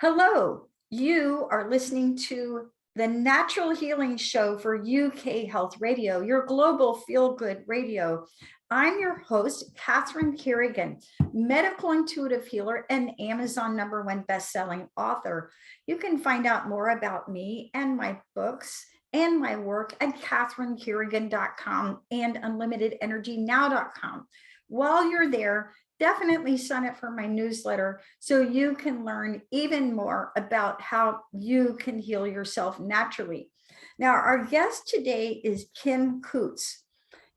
Hello, you are listening to the Natural Healing Show for UK Health Radio, your global feel-good radio. I'm your host, Catherine Carrigan, medical intuitive healer and Amazon #1 best-selling author. You can find out more about me and my books and my work at catherinecarrigan.com and unlimitedenergynow.com. While you're there, definitely sign up for my newsletter so you can learn even more about how you can heal yourself naturally. Now, our guest today is Kim Coots.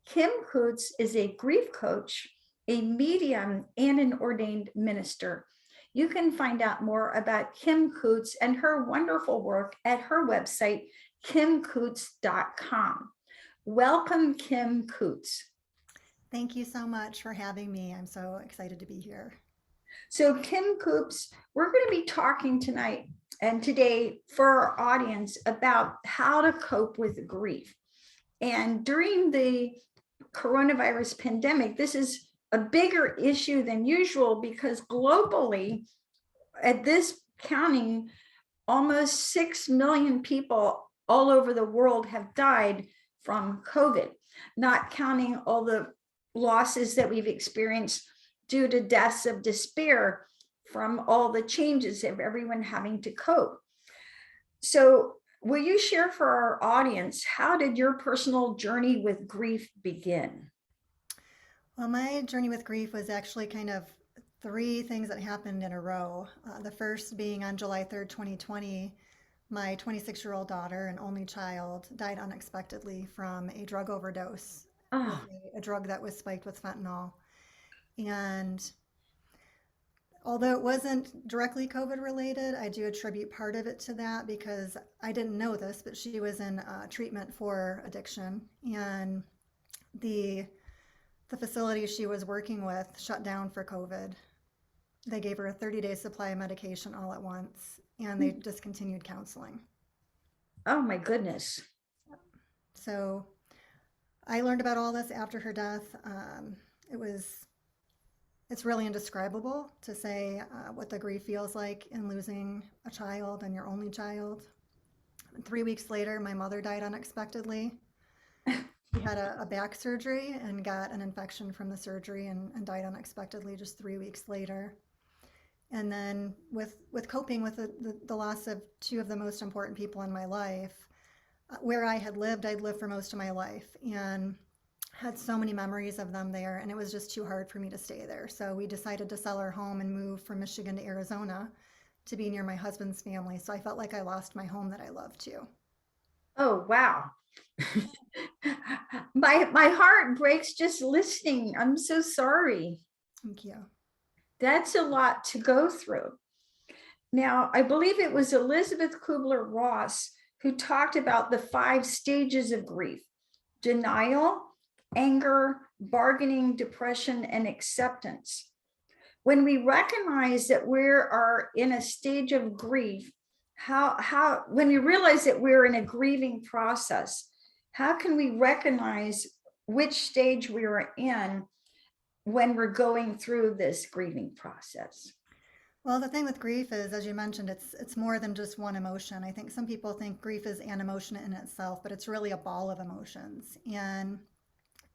Kim Coots is a grief coach, a medium, and an ordained minister. You can find out more about Kim Coots and her wonderful work at her website, kimcoots.com. Welcome, Kim Coots. Thank you so much for having me. I'm so excited to be here. So Kim Coots, we're going to be talking tonight and today for our audience about how to cope with grief. And during the coronavirus pandemic, this is a bigger issue than usual because globally, at this counting, almost 6 million people all over the world have died from COVID, not counting all the losses that we've experienced due to deaths of despair from all the changes of everyone having to cope. So will you share for our audience, how did your personal journey with grief begin? Well, my journey with grief was actually kind of three things that happened in a row. The first being on July 3rd, 2020, my 26-year-old daughter and only child died unexpectedly from a drug overdose. Oh, A drug that was spiked with fentanyl. And although it wasn't directly COVID related, I do attribute part of it to that because I didn't know this, but she was in treatment for addiction. And the facility she was working with shut down for COVID. They gave her a 30-day supply of medication all at once, and they discontinued counseling. oh my goodness. So I learned about all this after her death. It's really indescribable to say what the grief feels like in losing a child and your only child. 3 weeks later, my mother died unexpectedly. She had a back surgery and got an infection from the surgery and died unexpectedly just 3 weeks later. And then with coping with the loss of two of the most important people in my life, where I'd lived for most of my life and had so many memories of them there, and it was just too hard for me to stay there. So we decided to sell our home and move from Michigan to Arizona to be near my husband's family. So I felt like I lost my home that I loved too. Oh, wow. my heart breaks just listening. I'm so sorry. Thank you. That's a lot to go through. Now, I believe it was Elizabeth Kubler Ross who talked about the 5 stages of grief: denial, anger, bargaining, depression, and acceptance. When we recognize that we are in a stage of grief, when we realize that we're in a grieving process, how can we recognize which stage we are in when we're going through this grieving process? Well, the thing with grief is, as you mentioned, it's more than just one emotion. I think some people think grief is an emotion in itself, but it's really a ball of emotions. And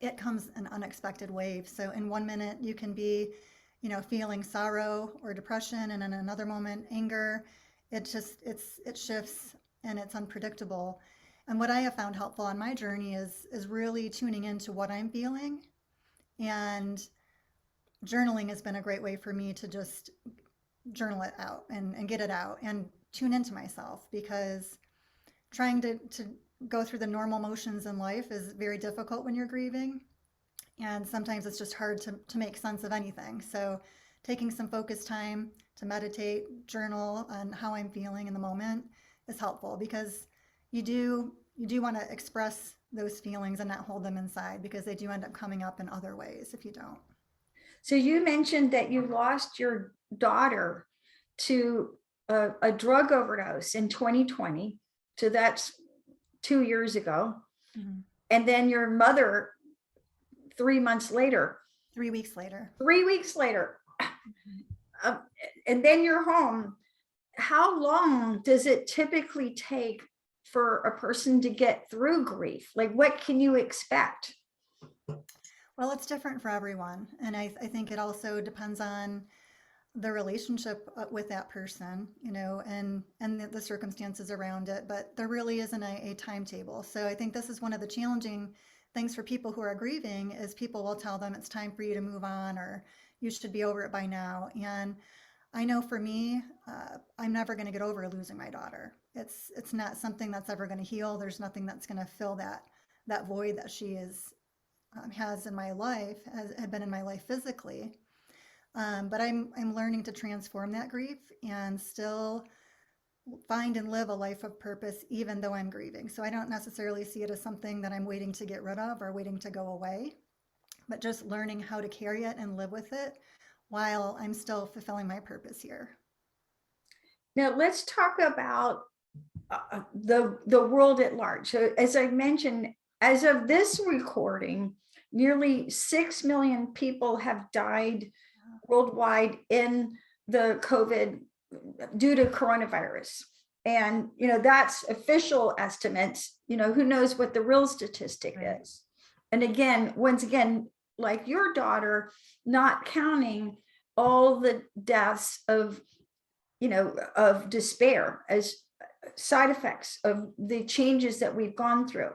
it comes in unexpected waves. So in 1 minute you can be, feeling sorrow or depression, and in another moment anger. It shifts and it's unpredictable. And what I have found helpful on my journey is really tuning into what I'm feeling, and journaling has been a great way for me to just journal it out and get it out and tune into myself, because trying to go through the normal motions in life is very difficult when you're grieving. And sometimes it's just hard to make sense of anything. So taking some focused time to meditate, journal on how I'm feeling in the moment is helpful, because you do want to express those feelings and not hold them inside, because they do end up coming up in other ways if you don't. So you mentioned that you lost your daughter to a drug overdose in 2020. So that's 2 years ago. Mm-hmm. And then your mother 3 months later. 3 weeks later. 3 weeks later. And then you're home. how long does it typically take for a person to get through grief? Like, what can you expect? Well, it's different for everyone. And I think it also depends on the relationship with that person, and the circumstances around it. But there really isn't a timetable. So I think this is one of the challenging things for people who are grieving is people will tell them it's time for you to move on or you should be over it by now. And I know for me, I'm never going to get over losing my daughter. It's not something that's ever going to heal. There's nothing that's going to fill that void that she is has in my life, has had been in my life physically. But I'm learning to transform that grief and still find and live a life of purpose, even though I'm grieving. So I don't necessarily see it as something that I'm waiting to get rid of or waiting to go away, but just learning how to carry it and live with it while I'm still fulfilling my purpose here. Now let's talk about the world at large. So as I mentioned, as of this recording, nearly 6 million people have died worldwide in the COVID due to coronavirus. And, that's official estimates, who knows what the real statistic Right. is. And again, once again, like your daughter, not counting all the deaths of despair as side effects of the changes that we've gone through.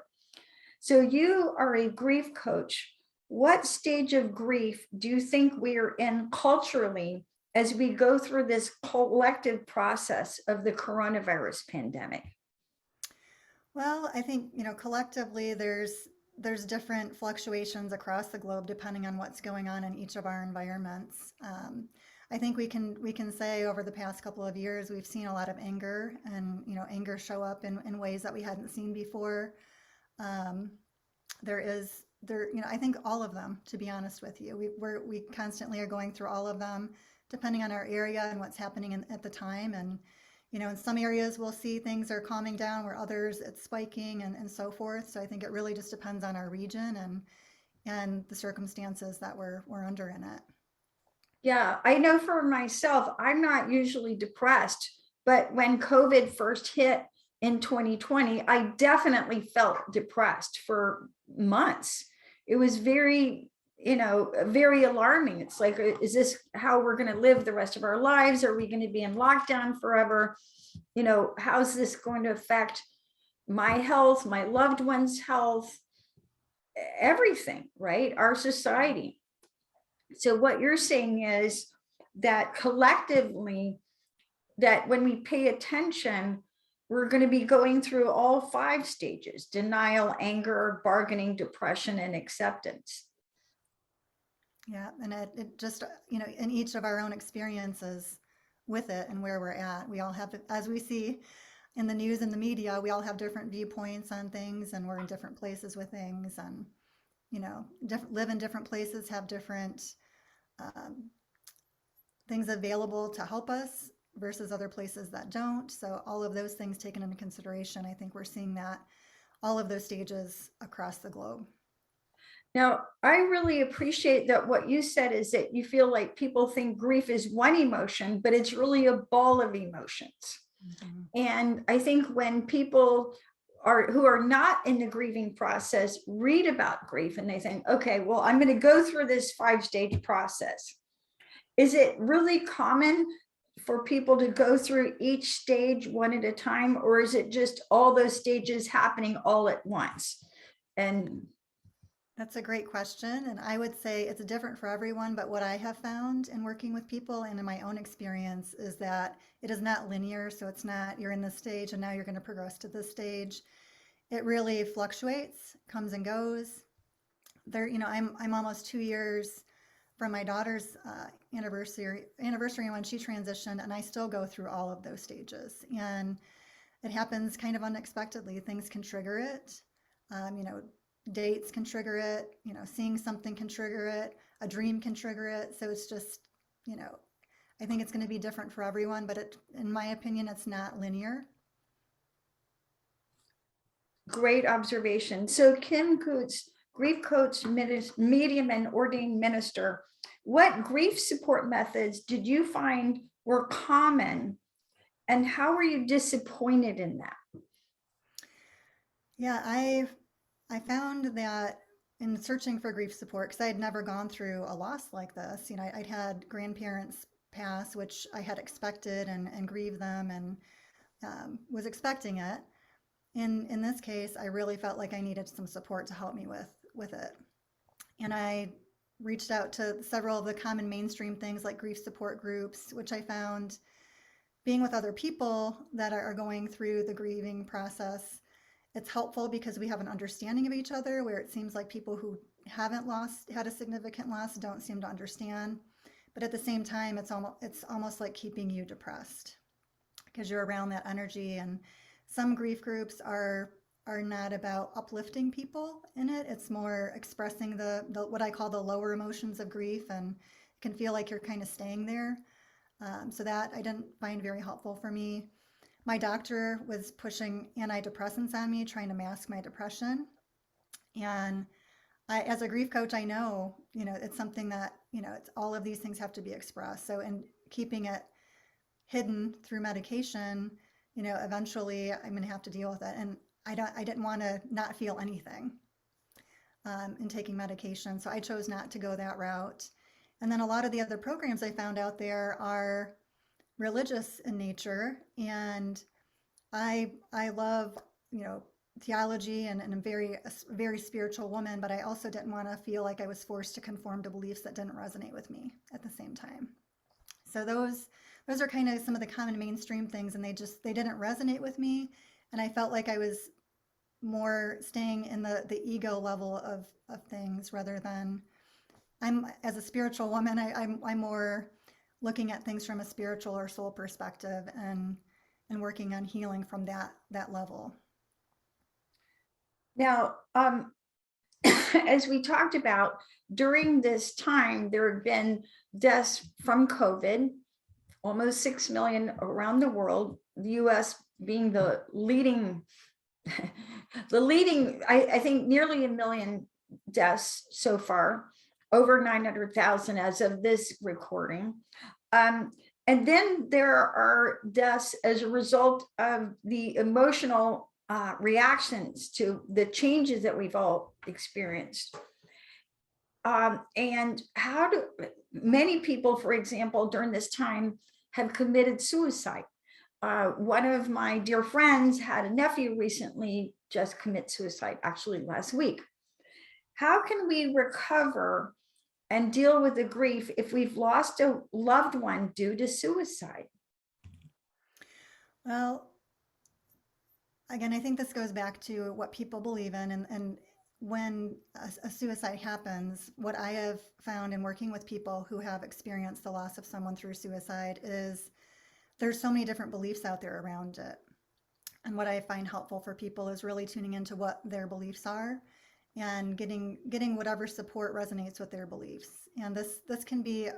So you are a grief coach. What stage of grief do you think we are in culturally as we go through this collective process of the coronavirus pandemic? Well, I think, collectively there's different fluctuations across the globe depending on what's going on in each of our environments. I think we can say over the past couple of years we've seen a lot of anger and anger show up in ways that we hadn't seen before. Um, I think all of them, to be honest with you, we constantly are going through all of them depending on our area and what's happening at the time. And in some areas we'll see things are calming down where others it's spiking and so forth. So I think it really just depends on our region and the circumstances that we're under in it. Yeah, I know for myself, I'm not usually depressed, but when COVID first hit in 2020, I definitely felt depressed for months. It was very alarming. It's like, is this how we're going to live the rest of our lives? Are we going to be in lockdown forever? How's this going to affect my health, my loved ones' health, everything, right? Our society. So what you're saying is that collectively, that when we pay attention, we're going to be going through all 5 stages: denial, anger, bargaining, depression, and acceptance. Yeah, and it just, in each of our own experiences with it and where we're at, we all have, as we see in the news and the media, we all have different viewpoints on things and we're in different places with things and, live in different places, have different um, things available to help us versus other places that don't. So all of those things taken into consideration, I think we're seeing that all of those stages across the globe. Now, I really appreciate that what you said is that you feel like people think grief is one emotion, but it's really a ball of emotions. Mhm. And I think when people who are not in the grieving process read about grief and they think, okay, well, I'm going to go through this 5-stage process. Is it really common for people to go through each stage one at a time, or is it just all those stages happening all at once? And That's a great question. And I would say it's different for everyone. But what I have found in working with people and in my own experience is that it is not linear. So it's not you're in this stage and now you're going to progress to this stage. It really fluctuates, comes and goes. I'm almost 2 years from my daughter's anniversary when she transitioned, and I still go through all of those stages. And it happens kind of unexpectedly. Things can trigger it. Um, you know, Dates can trigger it. Seeing something can trigger it. A dream can trigger it. So it's just, you know, I think it's going to be different for everyone, but in my opinion, it's not linear. great observation. So Kim Coots, grief coach, medium, and ordained minister. What grief support methods did you find were common And how were you disappointed in that? Yeah, I found that in searching for grief support, because I had never gone through a loss like this, I'd had grandparents pass, which I had expected and grieved them and was expecting it. In this case, I really felt like I needed some support to help me with it. And I reached out to several of the common mainstream things like grief support groups, which I found being with other people that are going through the grieving process, it's helpful because we have an understanding of each other, where it seems like people who haven't had a significant loss don't seem to understand. But at the same time, it's almost like keeping you depressed because you're around that energy. And some grief groups are not about uplifting people in it. It's more expressing the what I call the lower emotions of grief, and it can feel like you're kind of staying there. So that I didn't find very helpful for me. My doctor was pushing antidepressants on me, trying to mask my depression. And as a grief coach, I know, it's something that, it's all of these things have to be expressed. So, in keeping it hidden through medication, eventually I'm going to have to deal with it. And I didn't want to not feel anything in taking medication. So I chose not to go that route. And then a lot of the other programs I found out there are religious in nature, and I love, theology, and I'm a very spiritual woman, but I also didn't want to feel like I was forced to conform to beliefs that didn't resonate with me at the same time. So those are kind of some of the common mainstream things, and they didn't resonate with me, and I felt like I was more staying in the ego level of things rather than I'm as a spiritual woman, I'm more looking at things from a spiritual or soul perspective, and working on healing from that level. Now, as we talked about, during this time, there have been deaths from COVID, almost 6 million around the world, the US being the leading, I think nearly 1 million deaths so far, over 900,000 as of this recording. And then there are deaths as a result of the emotional reactions to the changes that we've all experienced. And how do many people, for example, during this time have committed suicide? One of my dear friends had a nephew recently just commit suicide, actually last week. How can we recover and deal with the grief if we've lost a loved one due to suicide? Well, again, I think this goes back to what people believe in, and when a suicide happens, what I have found in working with people who have experienced the loss of someone through suicide is there's so many different beliefs out there around it. And what I find helpful for people is really tuning into what their beliefs are and getting whatever support resonates with their beliefs. And this can be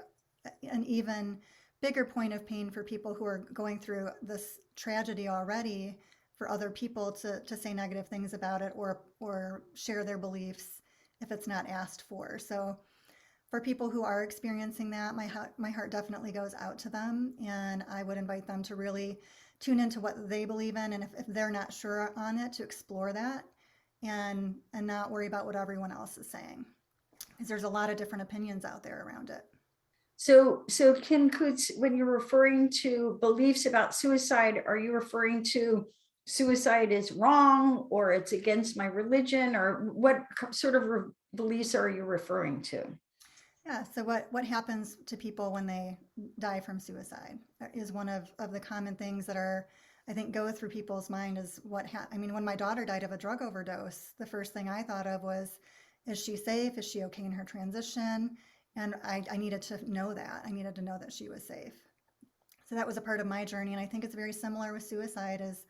an even bigger point of pain for people who are going through this tragedy already, for other people to say negative things about it, or share their beliefs if it's not asked for. So for people who are experiencing that, my heart definitely goes out to them, and I would invite them to really tune into what they believe in, and if they're not sure on it, to explore that, and not worry about what everyone else is saying, because there's a lot of different opinions out there around it. So Kim Coots, when you're referring to beliefs about suicide, are you referring to suicide is wrong, or it's against my religion, or what sort of beliefs are you referring to? Yeah, so what happens to people when they die from suicide is one of the common things that are, I think, go through people's mind is I mean, when my daughter died of a drug overdose, the first thing I thought of was, is she safe? Is she okay in her transition? And I needed to know that. I needed to know that she was safe. So that was a part of my journey. And I think it's very similar with suicide, is,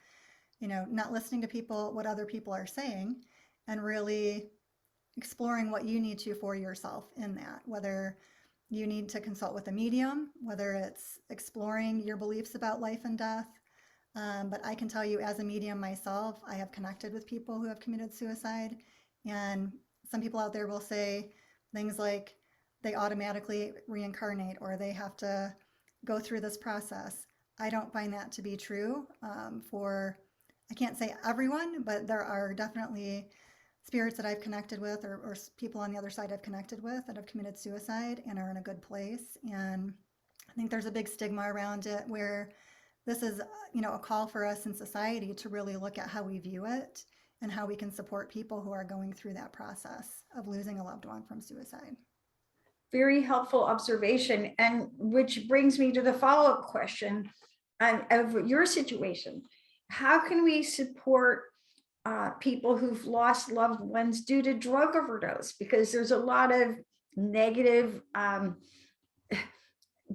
not listening to people, what other people are saying, and really exploring what you need to for yourself in that, whether you need to consult with a medium, whether it's exploring your beliefs about life and death. But I can tell you, as a medium myself, I have connected with people who have committed suicide. And some people out there will say things like they automatically reincarnate, or they have to go through this process. I don't find that to be true for, I can't say everyone, but there are definitely spirits that I've connected with, or people on the other side I've connected with that have committed suicide and are in a good place. And I think there's a big stigma around it where this is, a call for us in society to really look at how we view it and how we can support people who are going through that process of losing a loved one from suicide. Very helpful observation. And which brings me to the follow-up question of your situation. How can we support people who've lost loved ones due to drug overdose? Because there's a lot of negative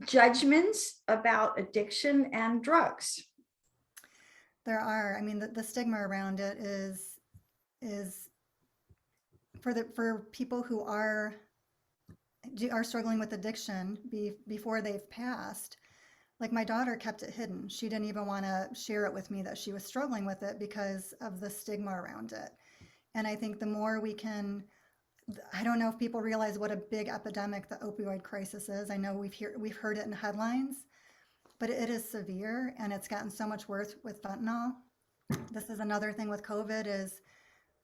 judgments about addiction and drugs. There are, I mean, the stigma around it is for people who are struggling with addiction before they've passed. Like my daughter kept it hidden. She didn't even want to share it with me that she was struggling with it because of the stigma around it. And I think the more we can, I don't know if people realize what a big epidemic the opioid crisis is. I know we've heard it in headlines, but it is severe and it's gotten so much worse with fentanyl. This is another thing with COVID is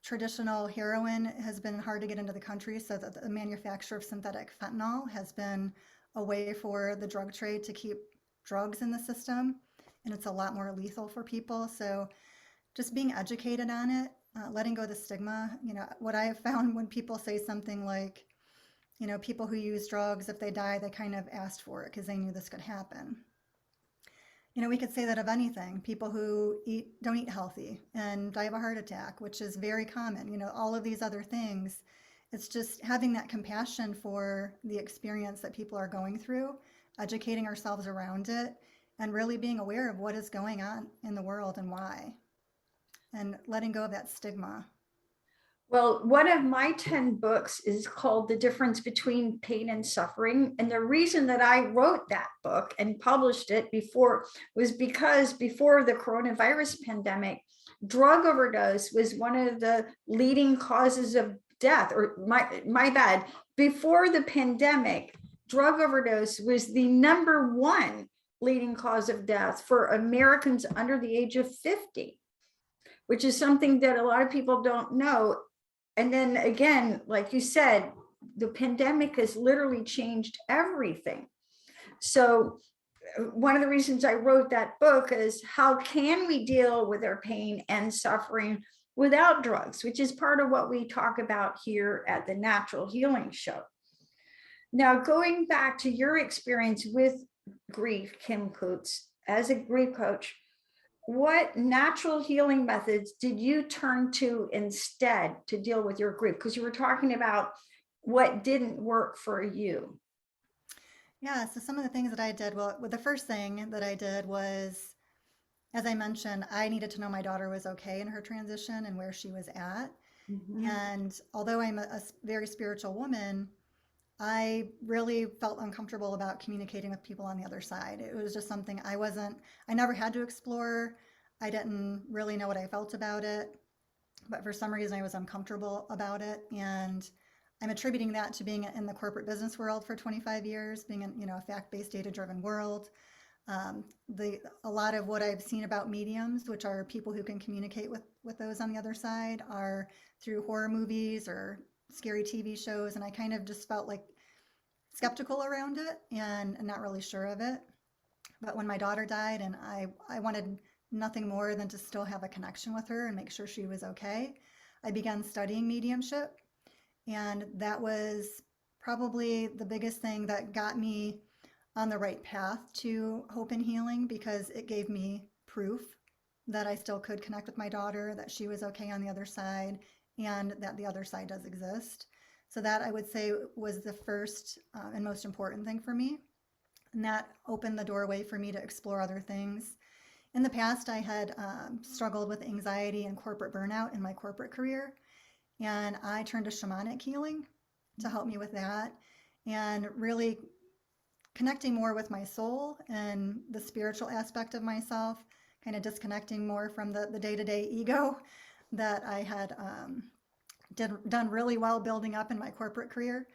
traditional heroin has been hard to get into the country, so that the manufacture of synthetic fentanyl has been a way for the drug trade to keep drugs in the system, and it's a lot more lethal for people. So just being educated on it, letting go of the stigma. What I have found when people say something like, people who use drugs, if they die, they kind of asked for it because they knew this could happen. We could say that of anything. People who don't eat healthy and die of a heart attack, which is very common. All of these other things. It's just having that compassion for the experience that people are going through, educating ourselves around it, and really being aware of what is going on in the world and why, and letting go of that stigma. Well, one of my 10 books is called The Difference Between Pain and Suffering. And the reason that I wrote that book and published it before was because before the coronavirus pandemic, drug overdose was one of the leading causes of death, or my bad. Before the pandemic, drug overdose was the number one leading cause of death for Americans under the age of 50, which is something that a lot of people don't know. And then again, like you said, the pandemic has literally changed everything. So one of the reasons I wrote that book is how can we deal with our pain and suffering without drugs, which is part of what we talk about here at the Natural Healing Show. Now, going back to your experience with grief, Kim Coots, as a grief coach, what natural healing methods did you turn to instead to deal with your grief? Because you were talking about what didn't work for you. Yeah, so some of the things that I did, well, the first thing that I did was, as I mentioned, I needed to know my daughter was okay in her transition and where she was at. Mhm. And although I'm a very spiritual woman, I really felt uncomfortable about communicating with people on the other side. It was just something I never had to explore. I didn't really know what I felt about it, but for some reason I was uncomfortable about it. And I'm attributing that to being in the corporate business world for 25 years, being in, a fact-based, data-driven world. A lot of what I've seen about mediums, which are people who can communicate with those on the other side, are through horror movies or scary TV shows, and I kind of just felt like skeptical around it and not really sure of it. But when my daughter died, and I wanted nothing more than to still have a connection with her and make sure she was okay, I began studying mediumship, and that was probably the biggest thing that got me on the right path to hope and healing, because it gave me proof that I still could connect with my daughter, that she was okay on the other side, and that the other side does exist. So that, I would say, was the first and most important thing for me. And that opened the doorway for me to explore other things. In the past, I had struggled with anxiety and corporate burnout in my corporate career. And I turned to shamanic healing to help me with that, and really connecting more with my soul and the spiritual aspect of myself, kind of disconnecting more from the day-to-day ego that I had done really well building up in my corporate career.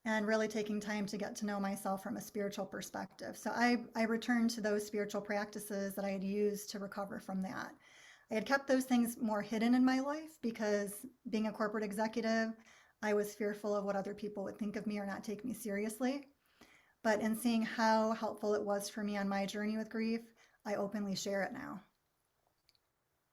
and really taking time to get to know myself from a spiritual perspective. So I returned to those spiritual practices that I had used to recover from that. I had kept those things more hidden in my life because being a corporate executive, I was fearful of what other people would think of me or not take me seriously. But in seeing how helpful it was for me on my journey with grief, I openly share it now.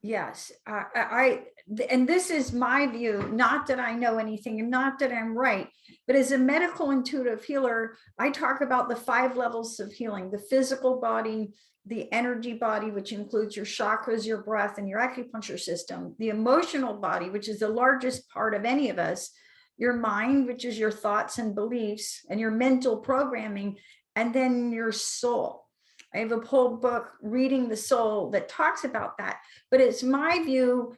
Yes, and this is my view, not that I know anything and not that I'm right, but as a medical intuitive healer, I talk about the 5 levels of healing: the physical body, the energy body, which includes your chakras, your breath, and your acupuncture system, the emotional body, which is the largest part of any of us, your mind, which is your thoughts and beliefs and your mental programming, and then your soul. I have a whole book, Reading the Soul, that talks about that. But it's my view,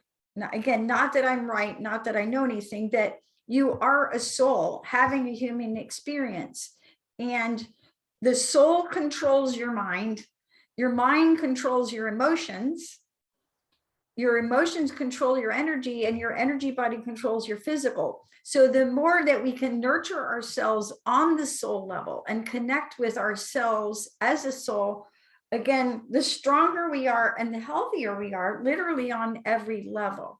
again, not that I'm right, not that I know anything, that you are a soul having a human experience. And the soul controls your mind controls your emotions control your energy, and your energy body controls your physical. So the more that we can nurture ourselves on the soul level and connect with ourselves as a soul, again, the stronger we are and the healthier we are, literally on every level.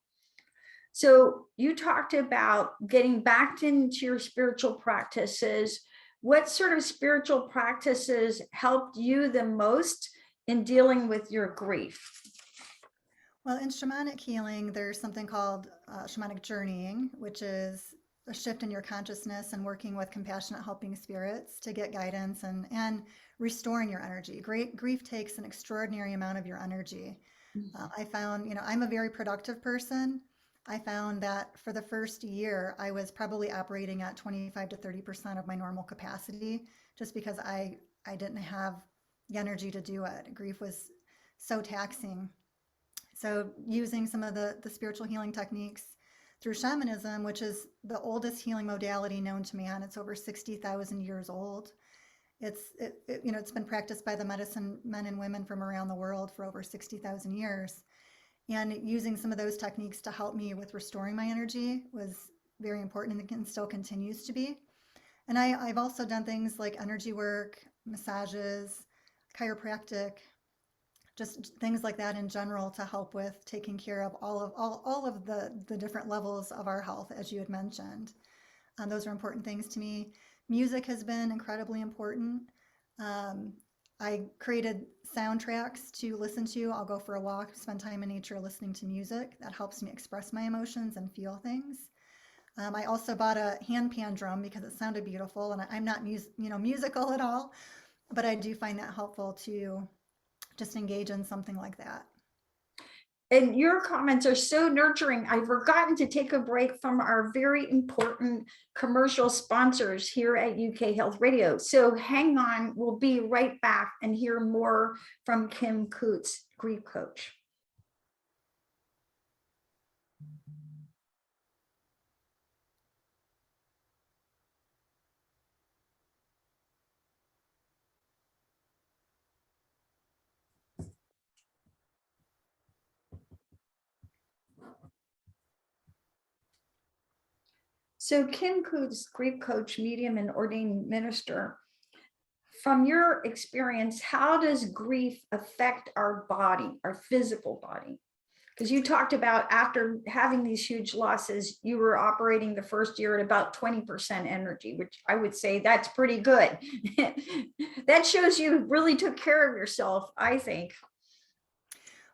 So you talked about getting back into your spiritual practices. What sort of spiritual practices helped you the most in dealing with your grief? Well, in shamanic healing, there's something called shamanic journeying, which is a shift in your consciousness and working with compassionate helping spirits to get guidance and restoring your energy. Grief takes an extraordinary amount of your energy. I found, I'm a very productive person. I found that for the first year, I was probably operating at 25 to 30% of my normal capacity just because I didn't have the energy to do it. Grief was so taxing. So using some of the spiritual healing techniques through shamanism, which is the oldest healing modality known to man, it's over 60,000 years old. It's been practiced by the medicine men and women from around the world for over 60,000 years. And using some of those techniques to help me with restoring my energy was very important and still continues to be. And I've also done things like energy work, massages, chiropractic, just things like that in general to help with taking care of all of the different levels of our health, as you had mentioned. Those are important things to me. Music has been incredibly important. Um, I created soundtracks to listen to. I'll go for a walk, spend time in nature listening to music. That helps me express my emotions and feel things. I also bought a handpan drum because it sounded beautiful, and I'm not musical at all, but I do find that helpful to just engage in something like that. And your comments are so nurturing. I've forgotten to take a break from our very important commercial sponsors here at UK Health Radio. So hang on, we'll be right back and hear more from Kim Coots, grief coach. So Kim Coots, grief coach, medium, and ordained minister. From your experience, how does grief affect our body, our physical body? Because you talked about after having these huge losses, you were operating the first year at about 20% energy, which I would say that's pretty good. That shows you really took care of yourself, I think.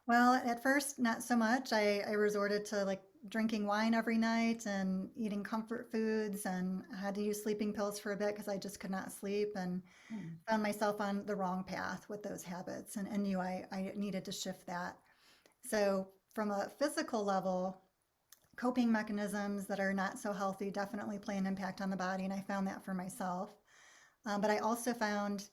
Well, at first, not so much. I resorted to like drinking wine every night and eating comfort foods, and I had to use sleeping pills for a bit because I just could not sleep, and found myself on the wrong path with those habits, and knew I needed to shift that. So, from a physical level, coping mechanisms that are not so healthy definitely play an impact on the body, and I found that for myself. But I also found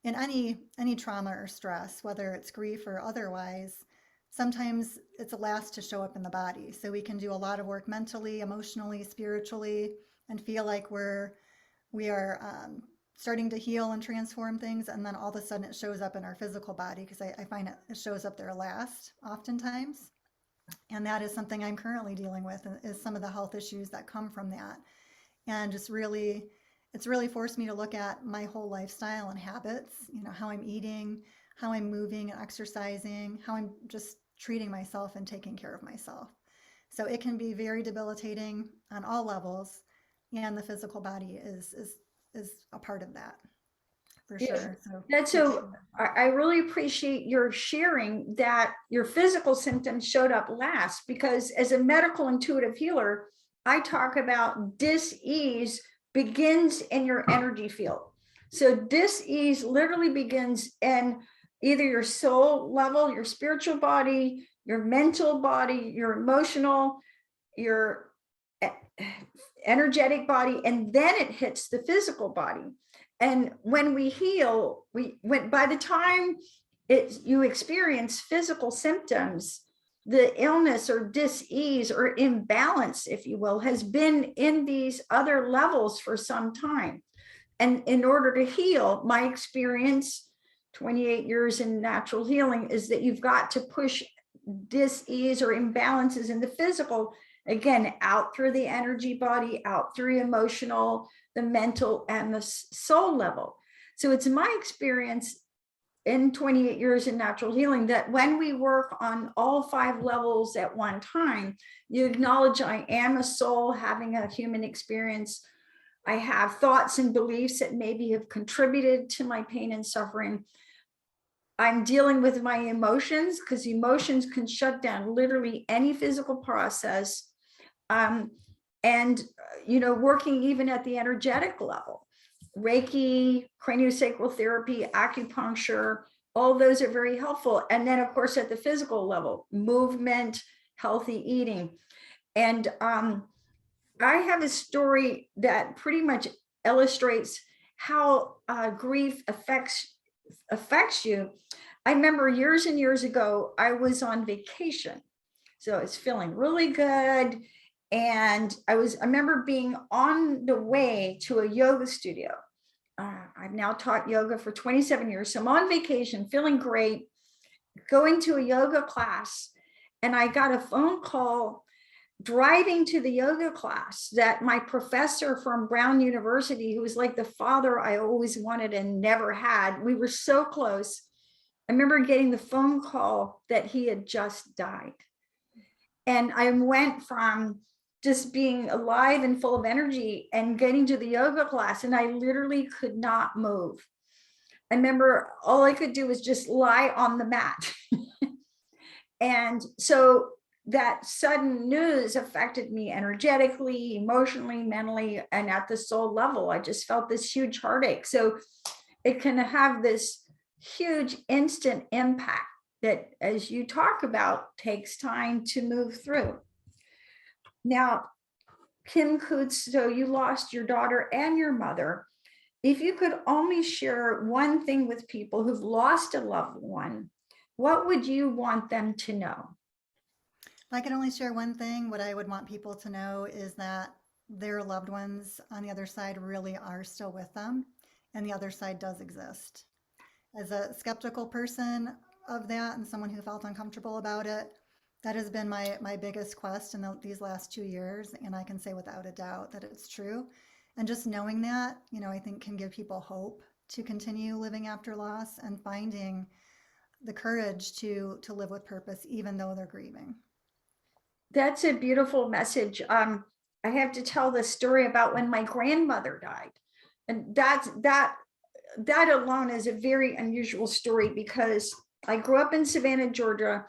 in any trauma or stress, whether it's grief or otherwise, sometimes it's a last to show up in the body. So we can do a lot of work mentally, emotionally, spiritually, and feel like we are starting to heal and transform things, and then all of a sudden it shows up in our physical body because I find it shows up there last oftentimes. And that is something I'm currently dealing with, is some of the health issues that come from that. And just really it's really forced me to look at my whole lifestyle and habits, how I'm eating, how I'm moving and exercising, how I'm just treating myself and taking care of myself. So it can be very debilitating on all levels, and the physical body is a part of that for Yeah, sure. So that's we so. I really appreciate your sharing that your physical symptoms showed up last, because as a medical intuitive healer, I talk about dis-ease begins in your energy field. So dis-ease literally begins in either your soul level, your spiritual body, your mental body, your emotional, your energetic body, and then it hits the physical body. And when we heal, by the time you experience physical symptoms, the illness or dis-ease or imbalance, if you will, has been in these other levels for some time. And in order to heal, my experience, 28 years in natural healing, is that you've got to push dis-ease or imbalances in the physical, again, out through the energy body, out through emotional, the mental, and the soul level. So it's my experience in 28 years in natural healing that when we work on all 5 levels at one time, you acknowledge I am a soul having a human experience. I have thoughts and beliefs that maybe have contributed to my pain and suffering. I'm dealing with my emotions, because emotions can shut down literally any physical process. And working even at the energetic level, Reiki, craniosacral therapy, acupuncture, all those are very helpful. And then of course, at the physical level, movement, healthy eating. And I have a story that pretty much illustrates how grief affects you. I remember years and years ago, I was on vacation. So I was feeling really good. And I remember being on the way to a yoga studio. I've now taught yoga for 27 years. So I'm on vacation, feeling great, going to a yoga class. And I got a phone call driving to the yoga class that my professor from Brown University, who was like the father I always wanted and never had, we were so close. I remember getting the phone call that he had just died. And I went from just being alive and full of energy and getting to the yoga class, and I literally could not move. I remember all I could do was just lie on the mat. And so that sudden news affected me energetically, emotionally, mentally, and at the soul level. I just felt this huge heartache. So it can have this huge instant impact that, as you talk about, takes time to move through. Now, Kim Coots, so you lost your daughter and your mother. If you could only share one thing with people who've lost a loved one, what would you want them to know? If I could only share one thing, what I would want people to know is that their loved ones on the other side really are still with them, and the other side does exist. As a skeptical person of that and someone who felt uncomfortable about it, that has been my biggest quest in these last 2 years. And I can say without a doubt that it's true. And just knowing that, I think can give people hope to continue living after loss and finding the courage to live with purpose, even though they're grieving. That's a beautiful message. I have to tell the story about when my grandmother died. And that alone is a very unusual story, because I grew up in Savannah, Georgia.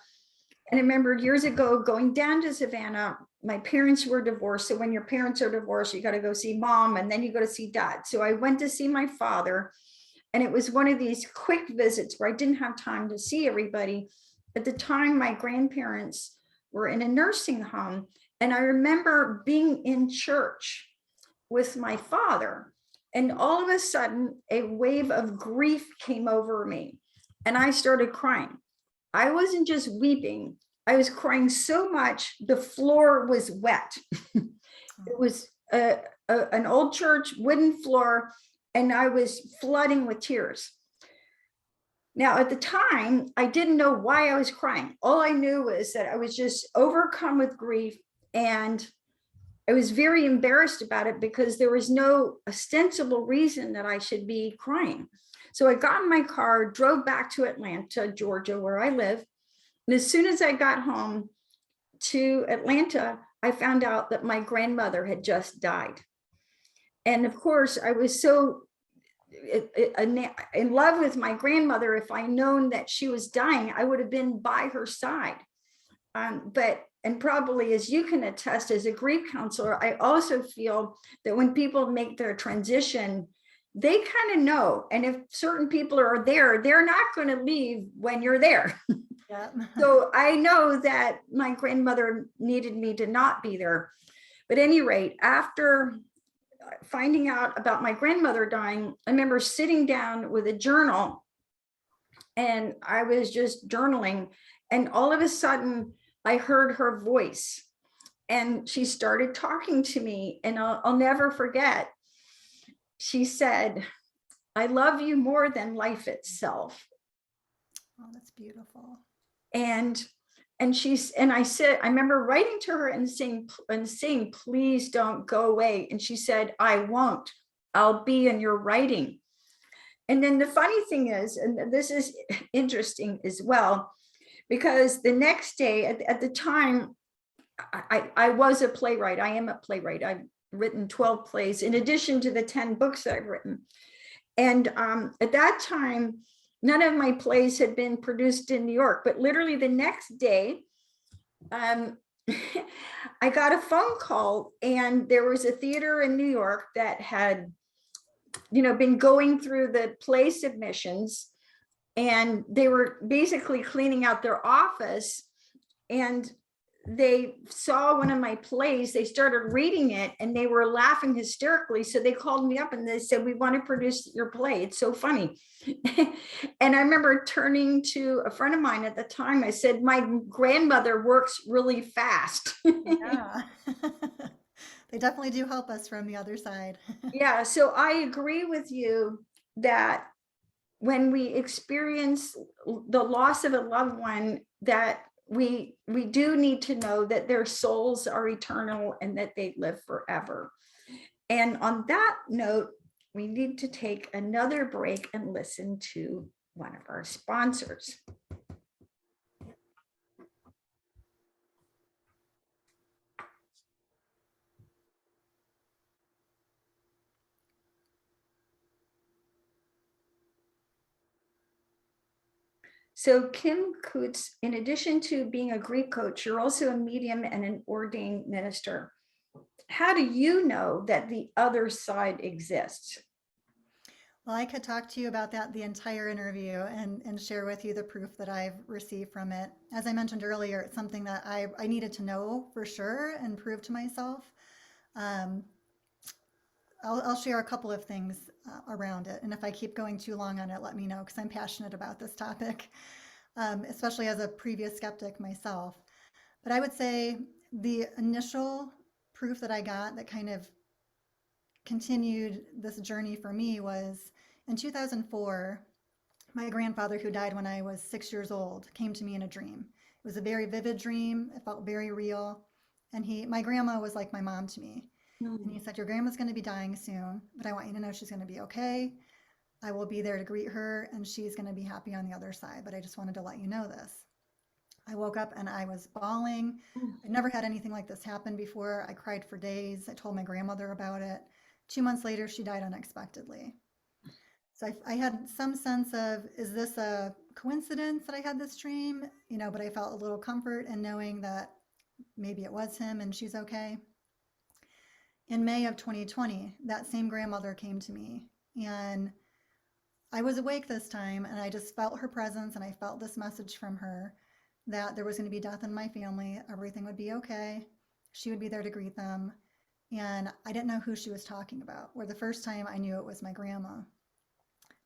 And I remember years ago going down to Savannah. My parents were divorced. So when your parents are divorced, you got to go see mom and then you go to see dad. So I went to see my father. And it was one of these quick visits where I didn't have time to see everybody. At the time, my grandparents were in a nursing home. And I remember being in church with my father. And all of a sudden, a wave of grief came over me. And I started crying. I wasn't just weeping. I was crying so much, the floor was wet. It was an old church, wooden floor, and I was flooding with tears. Now, at the time, I didn't know why I was crying. All I knew was that I was just overcome with grief, and I was very embarrassed about it because there was no ostensible reason that I should be crying. So I got in my car, drove back to Atlanta, Georgia, where I live. And as soon as I got home to Atlanta, I found out that my grandmother had just died. And of course, I was so in love with my grandmother. If I known that she was dying, I would have been by her side. And probably, as you can attest as a grief counselor, I also feel that when people make their transition, they kind of know. And if certain people are there, they're not going to leave when you're there. Yeah. So I know that my grandmother needed me to not be there. But at any rate, after finding out about my grandmother dying, I remember sitting down with a journal and I was just journaling. And all of a sudden, I heard her voice and she started talking to me. And I'll never forget. She said, "I love you more than life itself." Oh, that's beautiful. And I said, I remember writing to her and saying, "Please don't go away." And she said, "I won't. I'll be in your writing." And then the funny thing is, and this is interesting as well, because the next day, at the time, I was a playwright. I am a playwright. I've written 12 plays in addition to the 10 books that I've written. And at that time, none of my plays had been produced in New York, but literally the next day, I got a phone call, and there was a theater in New York that had, been going through the play submissions, and they were basically cleaning out their office, and they saw one of my plays, they started reading it, and they were laughing hysterically. So they called me up and they said, "We want to produce your play. It's so funny." And I remember turning to a friend of mine at the time. I said, "My grandmother works really fast." Yeah. They definitely do help us from the other side. Yeah, so I agree with you that when we experience the loss of a loved one, that we do need to know that their souls are eternal and that they live forever. And on that note, we need to take another break and listen to one of our sponsors. So Kim Coots, in addition to being a grief coach, you're also a medium and an ordained minister. How do you know that the other side exists? Well, I could talk to you about that the entire interview and share with you the proof that I've received from it. As I mentioned earlier, it's something that I needed to know for sure and prove to myself. Um, I'll share a couple of things around it. And if I keep going too long on it, let me know, because I'm passionate about this topic, especially as a previous skeptic myself. But I would say the initial proof that I got that kind of continued this journey for me was in 2004. My grandfather, who died when I was 6 years old, came to me in a dream. It was a very vivid dream. It felt very real. And my grandma was like my mom to me. And he said, "Your grandma's going to be dying soon, but I want you to know she's going to be okay. I will be there to greet her, and she's going to be happy on the other side. But I just wanted to let you know this." I woke up and I was bawling. I'd never had anything like this happen before. I cried for days. I told my grandmother about it. 2 months later, she died unexpectedly. So I had some sense of, is this a coincidence that I had this dream? But I felt a little comfort in knowing that maybe it was him and she's okay. In May of 2020, that same grandmother came to me, and I was awake this time, and I just felt her presence, and I felt this message from her that there was going to be death in my family. Everything would be okay. She would be there to greet them. And I didn't know who she was talking about, where the first time I knew it was my grandma.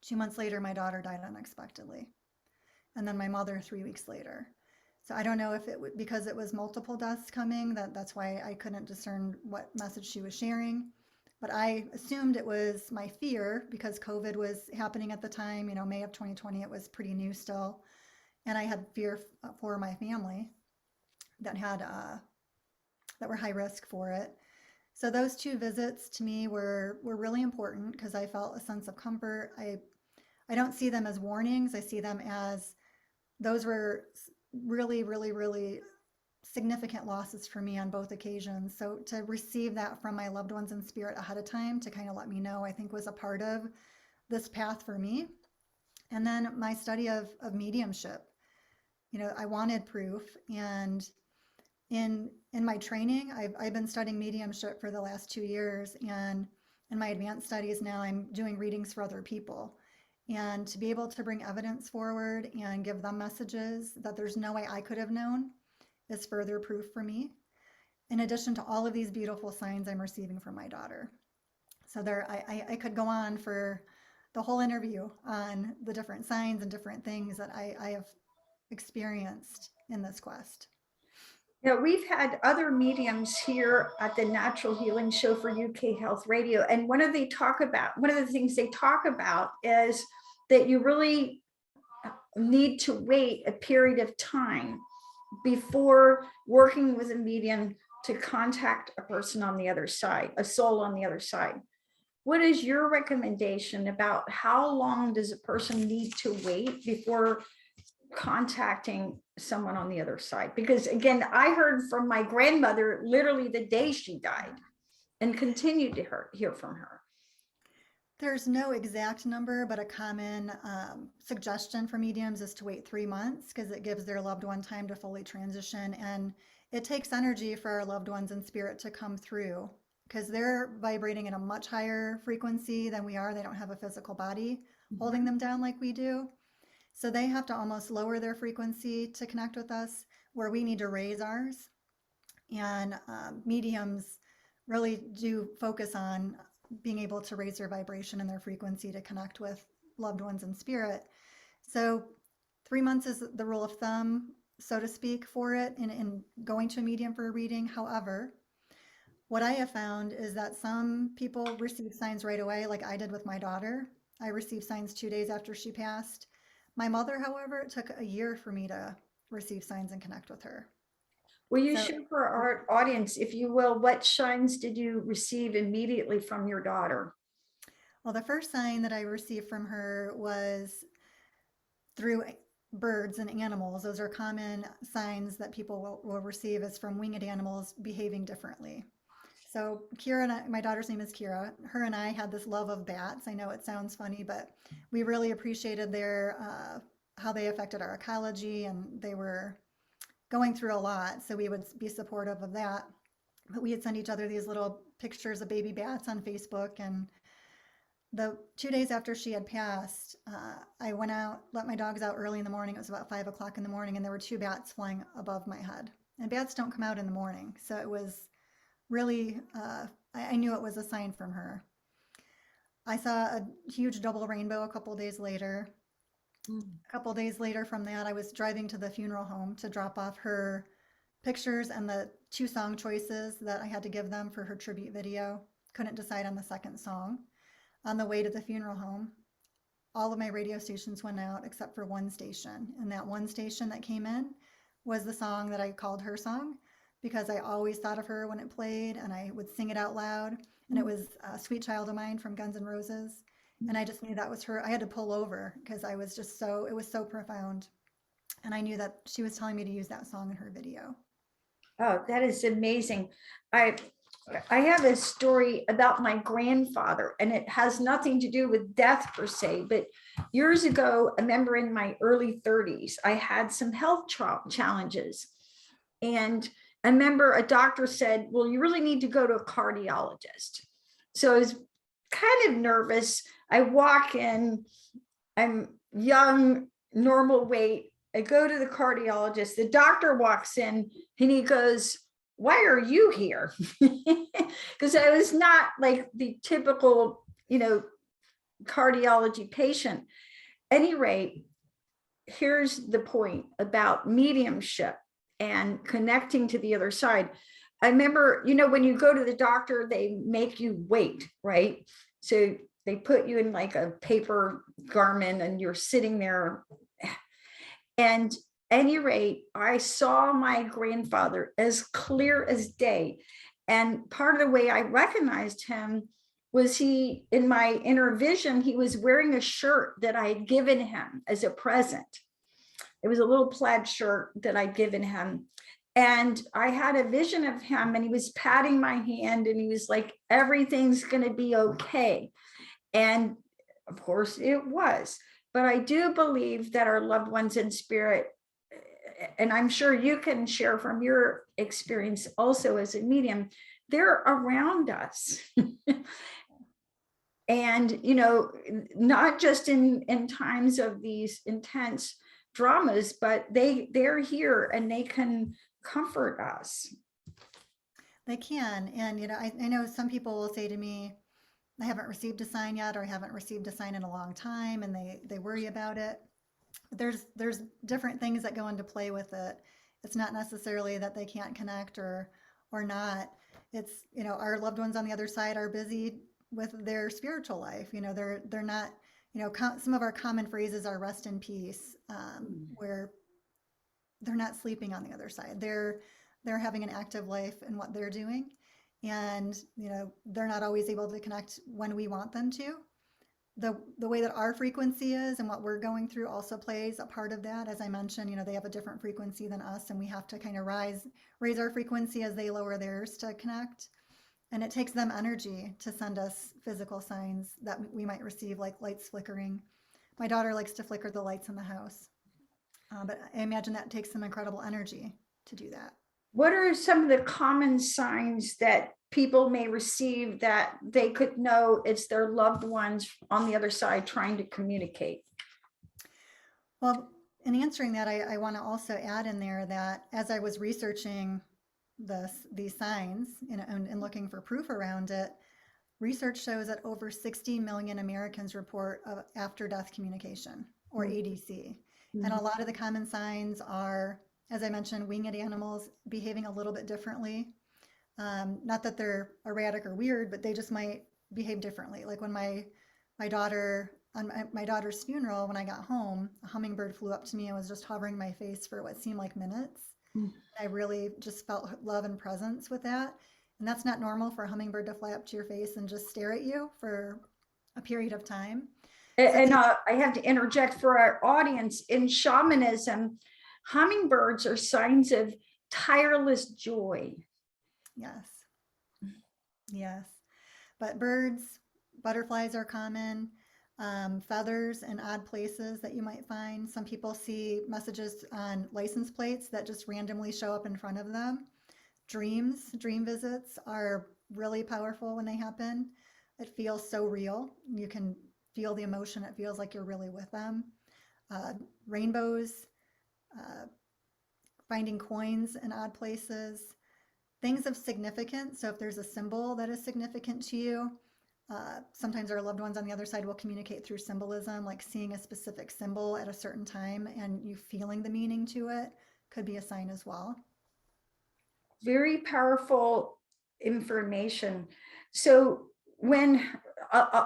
2 months later, my daughter died unexpectedly. And then my mother 3 weeks later. So I don't know if because it was multiple deaths coming, that's why I couldn't discern what message she was sharing. But I assumed it was my fear because COVID was happening at the time. May of 2020, it was pretty new still. And I had fear for my family that were high risk for it. So those two visits to me were really important because I felt a sense of comfort. I don't see them as warnings. I see them as those were really, really, really significant losses for me on both occasions. So to receive that from my loved ones in spirit ahead of time to kind of let me know, I think was a part of this path for me. And then my study of mediumship. I wanted proof, and in my training, I've been studying mediumship for the last 2 years, and in my advanced studies now, I'm doing readings for other people. And to be able to bring evidence forward and give them messages that there's no way I could have known is further proof for me, in addition to all of these beautiful signs I'm receiving from my daughter. So I could go on for the whole interview on the different signs and different things that I have experienced in this quest. Now, we've had other mediums here at the Natural Healing Show for UK Health Radio, and one of the things they talk about is that you really need to wait a period of time before working with a medium to contact a person on the other side, a soul on the other side. What is your recommendation about how long does a person need to wait before contacting someone on the other side? Because again, I heard from my grandmother literally the day she died and continued to hear from her. There's no exact number, but a common suggestion for mediums is to wait 3 months because it gives their loved one time to fully transition. And it takes energy for our loved ones in spirit to come through because they're vibrating at a much higher frequency than we are. They don't have a physical body holding them down like we do. So they have to almost lower their frequency to connect with us, where we need to raise ours. And mediums really do focus on being able to raise their vibration and their frequency to connect with loved ones in spirit. So 3 months is the rule of thumb, so to speak, for it in going to a medium for a reading. However, what I have found is that some people receive signs right away, like I did with my daughter. I received signs 2 days after she passed. My mother, however, it took a year for me to receive signs and connect with her. Will you So, share for our audience, if you will, what signs did you receive immediately from your daughter? well, the first sign that I received from her was through birds and animals. Those are common signs that people will receive as from winged animals behaving differently. So Kira and I, my daughter's name is Kira. Her and I had this love of bats. I know it sounds funny, but we really appreciated their how they affected our ecology, and they were going through a lot. So we would be supportive of that. But we would send each other these little pictures of baby bats on Facebook. And the 2 days after she had passed, I went out, let my dogs out early in the morning. It was about 5 o'clock in the morning, and there were two bats flying above my head. And bats don't come out in the morning. So it was really, I knew it was a sign from her. I saw a huge double rainbow a couple days later. A couple days later from that, I was driving to the funeral home to drop off her pictures and the two song choices that I had to give them for her tribute video. Couldn't decide on the second song. On the way to the funeral home, all of my radio stations went out except for one station. And that one station that came in was the song that I called her song, because I always thought of her when it played, and I would sing it out loud. And it was Sweet Child of Mine from Guns N' Roses. And I just knew that was her. I had to pull over because I was just so, it was so profound. And I knew that she was telling me to use that song in her video. Oh, that is amazing. I have a story about my grandfather, and it has nothing to do with death per se, but years ago, I remember in my early 30s, I had some health challenges. And I remember a doctor said, well, you really need to go to a cardiologist. So I was kind of nervous. I walk in, I'm young, normal weight. I go to the cardiologist. The doctor walks in and he goes, why are you here? Because I was not like the typical, cardiology patient. At any rate, here's the point about mediumship and connecting to the other side. I remember, when you go to the doctor, they make you wait, right? So they put you in like a paper garment and you're sitting there. And at any rate, I saw my grandfather as clear as day. And part of the way I recognized him was he, in my inner vision, he was wearing a shirt that I had given him as a present. It was a little plaid shirt that I'd given him. And I had a vision of him, and he was patting my hand, and he was like, everything's going to be okay. And of course it was. But I do believe that our loved ones in spirit, and I'm sure you can share from your experience also as a medium, they're around us. And, you know, not just in times of these intense dramas, but they're here and they can comfort us. They can. And, I know some people will say to me, I haven't received a sign yet, or I haven't received a sign in a long time, and they worry about it. But there's different things that go into play with it. It's not necessarily that they can't connect or not. It's, our loved ones on the other side are busy with their spiritual life. They're not, some of our common phrases are rest in peace, where they're not sleeping on the other side. They're having an active life in what they're doing. And, they're not always able to connect when we want them to. The way that our frequency is and what we're going through also plays a part of that. As I mentioned, they have a different frequency than us, and we have to kind of raise our frequency as they lower theirs to connect. And it takes them energy to send us physical signs that we might receive, like lights flickering. My daughter likes to flicker the lights in the house, but I imagine that takes some incredible energy to do that. What are some of the common signs that people may receive that they could know it's their loved ones on the other side trying to communicate? Well, in answering that, I want to also add in there that as I was researching these signs, and looking for proof around it, research shows that over 60 million Americans report of after-death communication, or ADC. And a lot of the common signs are, as I mentioned, winged animals behaving a little bit differently. Not that they're erratic or weird, but they just might behave differently. Like when my daughter, on my daughter's funeral, when I got home, a hummingbird flew up to me and was just hovering my face for what seemed like minutes. I really just felt love and presence with that. And that's not normal for a hummingbird to fly up to your face and just stare at you for a period of time. And I have to interject for our audience. In shamanism, hummingbirds are signs of tireless joy. Yes. Yes. But butterflies are common. Feathers in odd places that you might find. Some people see messages on license plates that just randomly show up in front of them. Dream visits are really powerful when they happen. It feels so real. You can feel the emotion. It feels like you're really with them. Rainbows, finding coins in odd places, things of significance. So if there's a symbol that is significant to you, sometimes our loved ones on the other side will communicate through symbolism, like seeing a specific symbol at a certain time and you feeling the meaning to it could be a sign as well. Very powerful information. So when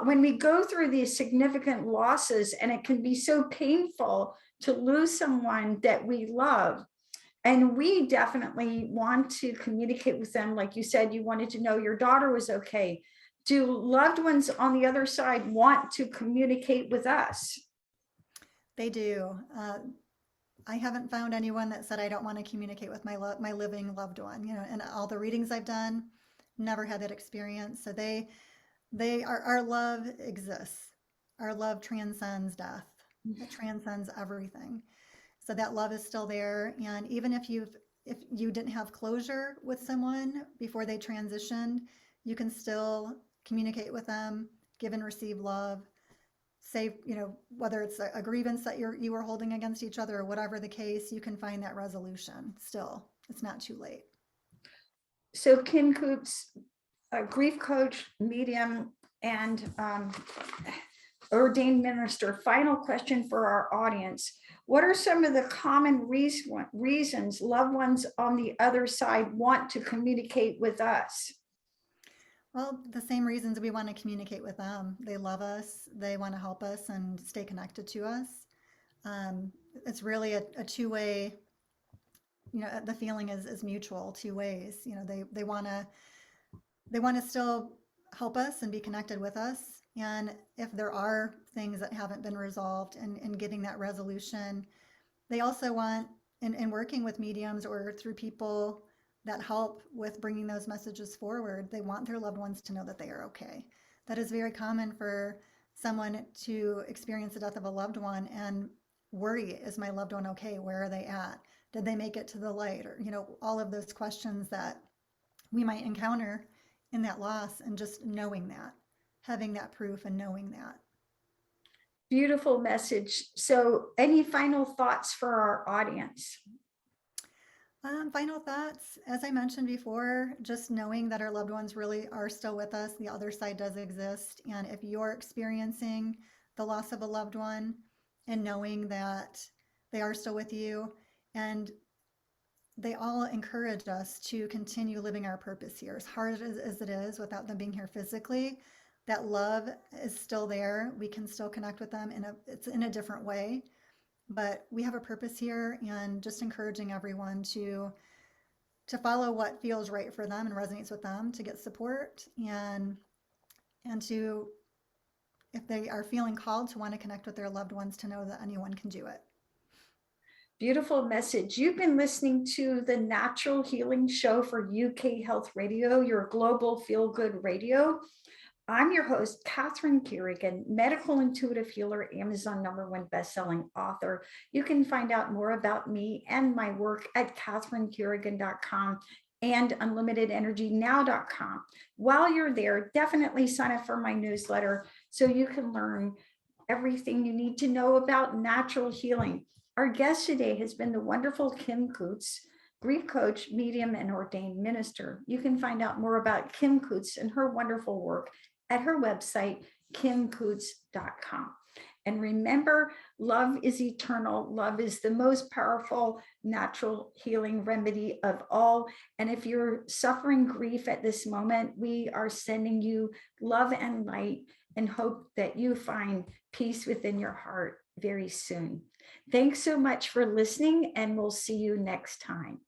we go through these significant losses, and it can be so painful to lose someone that we love, and we definitely want to communicate with them, like you said, you wanted to know your daughter was okay. Do loved ones on the other side want to communicate with us? They do. I haven't found anyone that said I don't want to communicate with my living loved one. And all the readings I've done, never had that experience. So our love exists. Our love transcends death. It transcends everything. So that love is still there. And even if you didn't have closure with someone before they transitioned, you can still communicate with them, give and receive love. Say, whether it's a grievance that you were holding against each other or whatever the case, you can find that resolution still. It's not too late. So Kim Coots, a grief coach, medium, and ordained minister. Final question for our audience. What are some of the common reasons loved ones on the other side want to communicate with us? Well, the same reasons we want to communicate with them. They love us. They want to help us and stay connected to us. It's really a two-way, the feeling is mutual, two ways. They want to they want to still help us and be connected with us. And if there are things that haven't been resolved and getting that resolution, they also want, in working with mediums or through people that help with bringing those messages forward, they want their loved ones to know that they are okay. That is very common for someone to experience the death of a loved one and worry, is my loved one okay? Where are they at? Did they make it to the light? Or, all of those questions that we might encounter in that loss, and just knowing that, having that proof and knowing that. Beautiful message. So any final thoughts for our audience? Final thoughts, as I mentioned before, just knowing that our loved ones really are still with us. The other side does exist. And if you're experiencing the loss of a loved one, and knowing that they are still with you, and they all encourage us to continue living our purpose here. As hard as it is without them being here physically, that love is still there. We can still connect with them it's in a different way, but we have a purpose here, and just encouraging everyone to follow what feels right for them and resonates with them, to get support, and to, if they are feeling called to want to connect with their loved ones, to know that anyone can do it. Beautiful message. You've been listening to the Natural Healing Show for UK Health Radio, your global feel-good radio. I'm your host, Catherine Carrigan, medical intuitive healer, Amazon #1 bestselling author. You can find out more about me and my work at catherinecarrigan.com and unlimitedenergynow.com. While you're there, definitely sign up for my newsletter so you can learn everything you need to know about natural healing. Our guest today has been the wonderful Kim Coots, grief coach, medium, and ordained minister. You can find out more about Kim Coots and her wonderful work at her website, kimcoots.com. And remember, love is eternal. Love is the most powerful natural healing remedy of all. And if you're suffering grief at this moment, we are sending you love and light, and hope that you find peace within your heart very soon. Thanks so much for listening, and we'll see you next time.